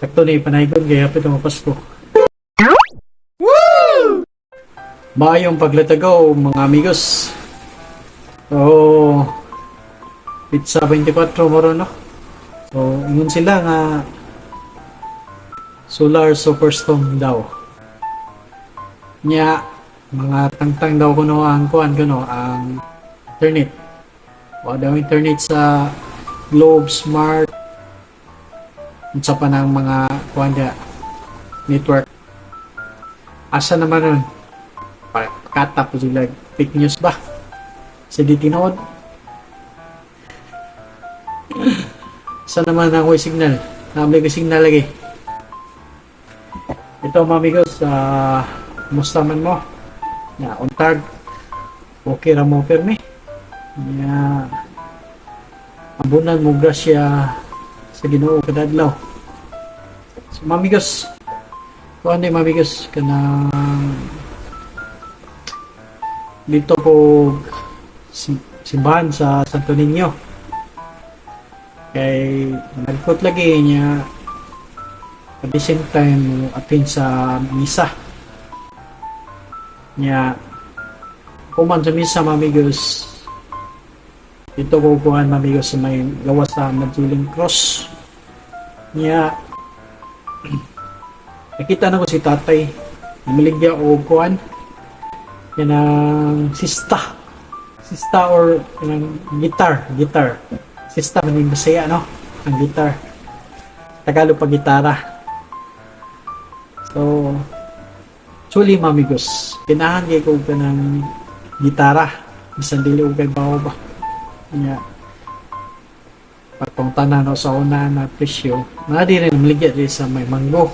Sakto na ipanaygon kaya hapit ang Pasko. Maayong paglatagaw mga amigos. So, pizza 24 moro no. So, ingon sila nga solar superstorm daw. Nya mga tangtang daw kuno ang kuan kuno ang internet. O daw internet sa Globe Smart unsa pa ng mga kuan dia network. Asa naman nun? Pakata po sila fake news ba? Sa di tinood. Sa naman ang signal? Namay ko signal lagi. Ito mga amigos, kumusta man mo? Na untag. Okay ra mo permi. Ya, abunan mo grasya sa Ginoo kada adlaw. So mga amigos, kuan mga amigos kanang dito ko simbahan sa Santo Niño. Kay nagput lagi niya at the same time atin sa misa. Niya kuman sa misa mga amigos. Dito ko kuhan mga amigos sa may gawa sa Madiling Cross. Niya nakita na ko si tatay. Namaligya o kuhan. Yan ang sista or yung guitar sista maning Bisaya no ang guitar Tagalog pa gitara. So actually mamigos kinahan kay ko ka ng gitara bisan dili og kay bawo ba nya patong tanan no sa una na presyo na di rin maligya di sa may mango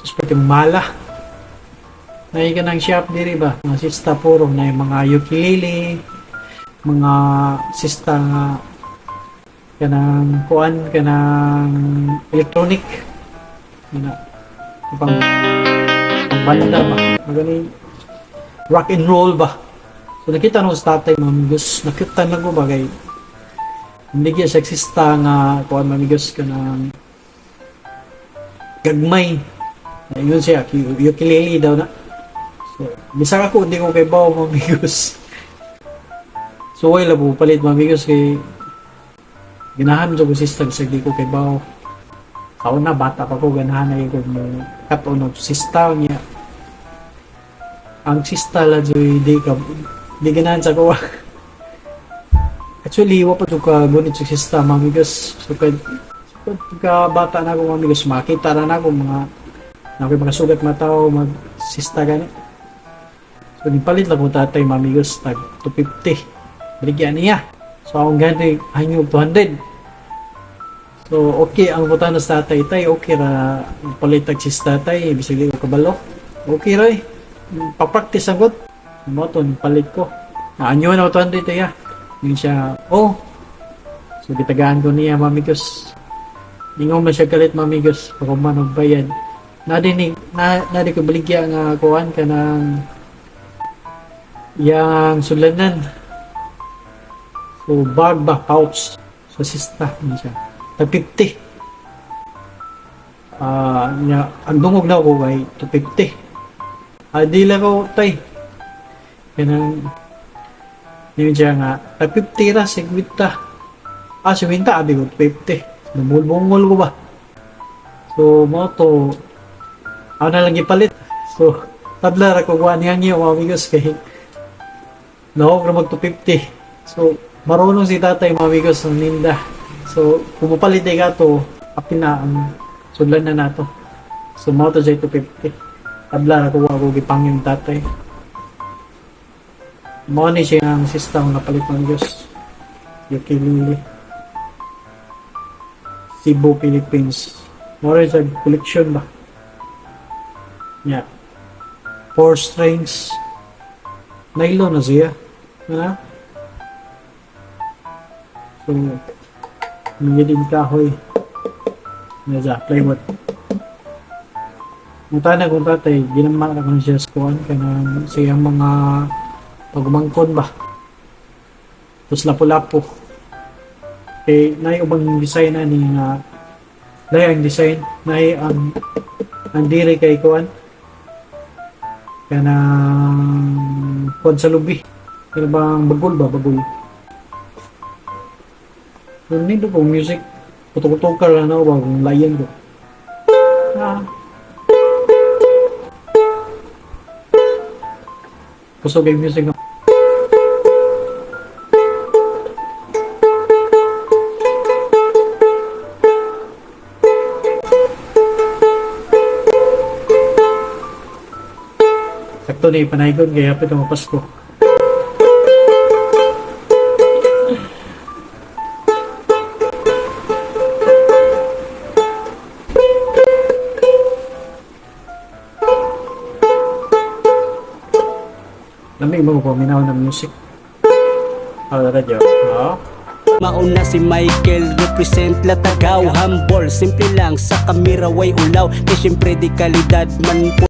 suspect yung mala na ng shop diri ba mga sista puro na yung mga ukulele mga sista nga kanang kuan kanang electronic na pang banda ba magani rock and roll ba so nakita no sa tatay mamigos nakita na ko bagay hindi kaya sista nga kuan mamigos kanang gagmay na yun siya ukulele daw na. So, bisag ako, hindi ko kay bawo mamigos. So, why labo palit mamigos kay ganahan ko sistem sa di ko kay bawo. Ako na, bata pa ko, ganahan na ko mo katunog sista niya. Ang sista la joy di ganahan sa ko. Actually, wapa to ka gunit sa sista mamigos. So, ka bata na ako mamigos, makita na ako mga sugat matao, mag sista ganit. So, nipalit lang ko tatay mamigos tag 250. Baligyan niya. So, akong ganit hanyo 200. So, okay. Ang putan sa tatay tay, okay ra. Palit tag sis tatay, bisig ko kabalo. Okay ra eh. Papractice ang gut. Mo to, palit ko. Anyo na 200 tay. Yun siya, oh. So, gitagaan ko niya mamigos. Ingaw man siya galit mamigos. Pakuman og bayad. Nadi ko baligya nga kuhan ka ng yang sulanan. So, bag ba, pouch. So, sista, yun siya. Tag 50. Ang dungog na ko kay 250. Di lang ko, tay. Kanang, yun siya nga, tag 50 ra, sigwita. Sigwita, abi ko, 250. Namulbungol ko ba? So, mo to, ako na lang ipalit. So, tabla ra ko kuha niya mga amigos kay nahog na mag 250. So, marunong si tatay mga amigos ng ninda. So, kung mapalit ay gato, apin na ang sudlan na nato. So, mga to siya 250. Tabla ra ko ako gipang yung tatay. Mga ni siya ang sistang napalit mga amigos. Ukulele. Cebu, Philippines. Mga sa collection ba? Yeah. 4 strings. Nylon na siya. Ano? So, nangyadim kahoy. Nasa, plywood. Ang tanag kong tatay, ginamak na kong siya skuhan ka ng siyang mga pagumangkon ba. Tapos lapo-lapo. Eh, naiubang design na ni nga Dahil ang design, nahi ang diri kay kuan. Kanang kuan sa lubi. Kaya bang bagul ba? Bagul. Kung nito po music, putok-putok na ako ba kung layan ko. Ah. Kusog yung music na. Sakto na ipanaygon kaya hapit ang Pasko. Lamig mo po, minaw ng music. Radyo. Mauna si Michael, represent Latagaw, humble, simple lang sa kamera way ulaw, kay syempre di kalidad man po.